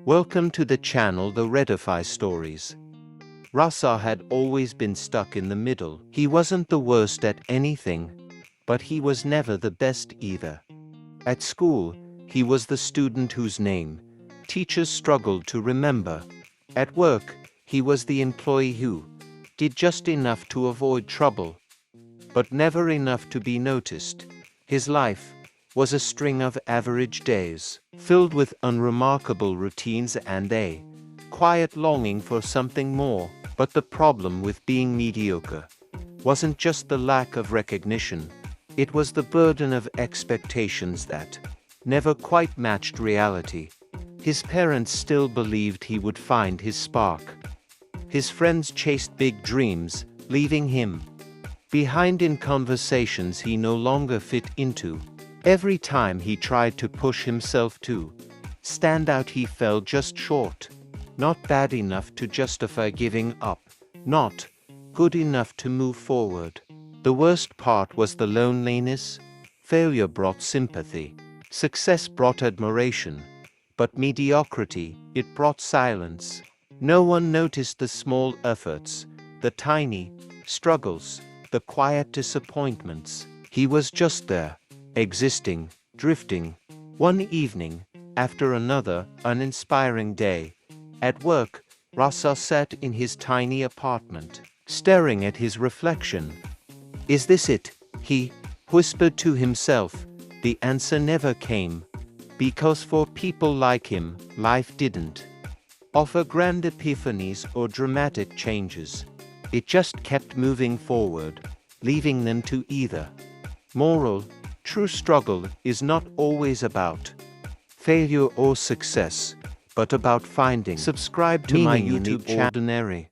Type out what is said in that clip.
Welcome to the channel The Redify Stories. Rasa had always been stuck in the middle. He wasn't the worst at anything, but he was never the best either. At school, he was the student whose name teachers struggled to remember. At work, he was the employee who did just enough to avoid trouble, but never enough to be noticed. His life was a string of average days, filled with unremarkable routines and a quiet longing for something more. But the problem with being mediocre wasn't just the lack of recognition, it was the burden of expectations that never quite matched reality. His parents still believed he would find his spark. His friends chased big dreams, leaving him behind in conversations he no longer fit into. Every time he tried to push himself to stand out, he fell just short. Not bad enough to justify giving up, not good enough to move forward. The worst part was the loneliness. Failure brought sympathy, success brought admiration, but mediocrity, it brought silence. No one noticed the small efforts, the tiny struggles, the quiet disappointments. He was just there, existing, drifting. One evening, after another uninspiring day, at work, Rasa sat in his tiny apartment, staring at his reflection. "Is this it?" he whispered to himself. The answer never came, because for people like him, life didn't offer grand epiphanies or dramatic changes. It just kept moving forward, leaving them to either. Moral: true struggle is not always about failure or success, but about finding. Subscribe to my YouTube channel.